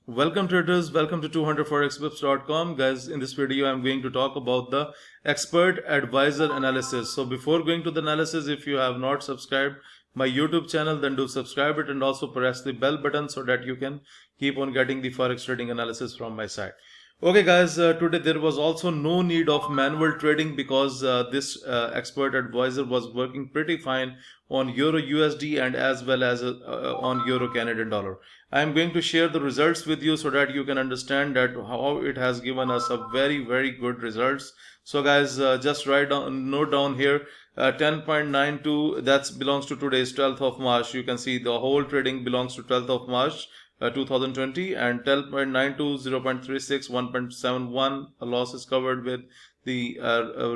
Welcome traders, welcome to 200forexpips.com. Guys, in this video I'm going to talk about the expert advisor analysis. So before going to the analysis, if you have not subscribed my YouTube channel, then do subscribe it and also press the bell button so that you can keep on getting the forex trading analysis from my side. Okay guys, today there was also no need of manual trading because this expert advisor was working pretty fine on Euro USD and as well as on Euro Canadian dollar. I am going to share the results with you so that you can understand that how it has given us a very good results. So guys, just note down here 10.92, that belongs to today's 12th of March. You can see the whole trading belongs to 12th of March 2020, and 10.92, 0.36, 1.71 a loss is covered with the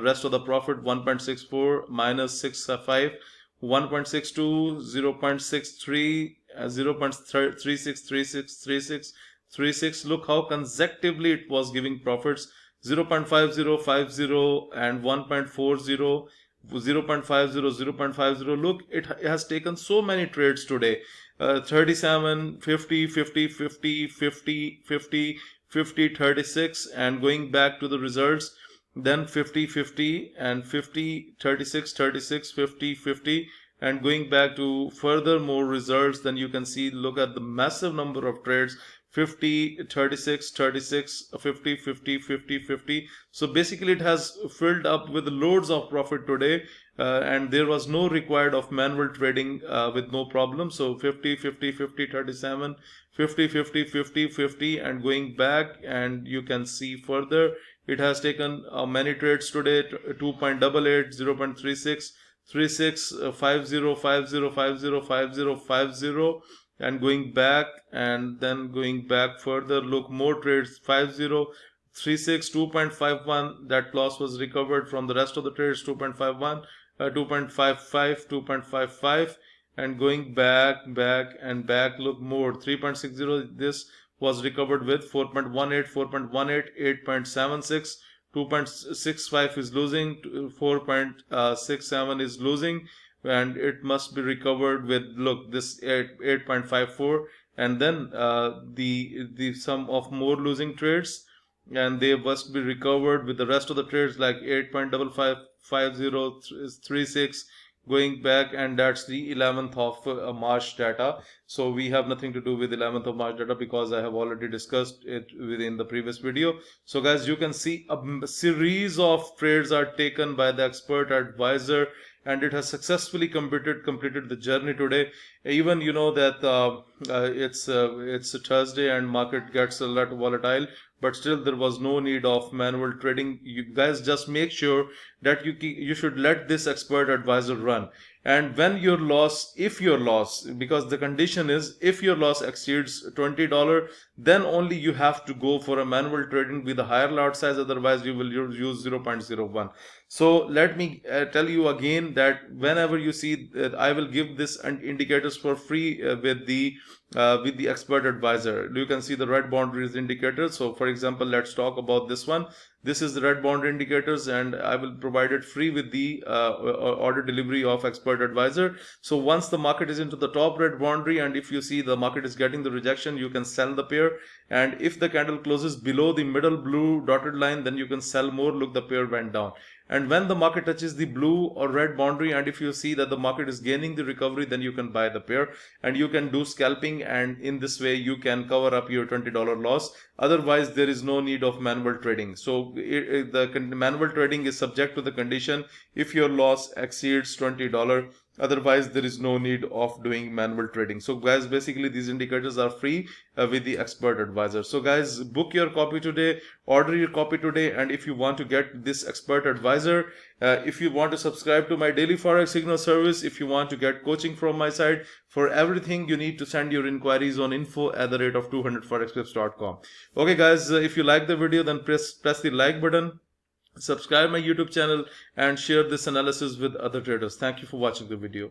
rest of the profit 1.64 minus 6.5, 1.62, 0.63, 0.36363636. Look how consecutively it was giving profits 0.5050 and 1.40, 0.50, 0.50. Look, it has taken so many trades today. 37, 50, 50, 50, 50, 50, 50, 36, and going back to the results, then 50, 50, and 50, 36, 36, 50, 50, and going back to further more results. Then you can see, look at the massive number of trades, 50, 36, 36, 50, 50, 50, 50. So basically it has filled up with loads of profit today, and there was no required of manual trading with no problem. So 50, 50, 50, 37, 50, 50, 50, 50, and going back, and you can see further it has taken many trades today, 2.88, 0.36, 36, 50, 50, 50, 50, 50, and going back, and then going back further, look, more trades, 50, 36, 2.51, that loss was recovered from the rest of the trades, 2.51, 2.55, 2.55, and going back, and back, look, more, 3.60, this was recovered with 4.18, 4.18, 8.76, 2.65 is losing, 4.67 is losing, and it must be recovered with, look, this 8.54, and then the sum of more losing trades, and they must be recovered with the rest of the trades like 8.555036 going back, and that's the 11th of March data. So we have nothing to do with 11th of March data because I have already discussed it within the previous video. So guys, you can see a series of trades are taken by the expert advisor, and it has successfully completed the journey today. Even you know that it's a Thursday and market gets a lot volatile, but still there was no need of manual trading. You guys just make sure that you should let this expert advisor run, and when your loss, if your loss, because the condition is if your loss exceeds $20, then only you have to go for a manual trading with a higher lot size, otherwise you will use 0.01. So let me tell you again that whenever you see that, I will give this indicators for free with the expert advisor. You can see the red boundaries indicators. So for example, let's talk about this one. This is the red boundary indicators, and I will provide it free with the order delivery of expert advisor. So once the market is into the top red boundary, and if you see the market is getting the rejection, you can sell the pair, and if the candle closes below the middle blue dotted line, then you can sell more. Look, the pair went down. And when the market touches the blue or red boundary, and if you see that the market is gaining the recovery, then you can buy the pair, and you can do scalping, and in this way you can cover up your $20 loss. Otherwise there is no need of manual trading. So the manual trading is subject to the condition if your loss exceeds $20. Otherwise there is no need of doing manual trading. So guys, basically these indicators are free with the expert advisor. So guys, book your copy today, order your copy today, and if you want to get this expert advisor, if you want to subscribe to my daily forex signal service, if you want to get coaching from my side, for everything you need to send your inquiries on info@200forexpips.com. Okay guys, if you like the video, then press the like button, subscribe my YouTube channel, and share this analysis with other traders. Thank you for watching the video.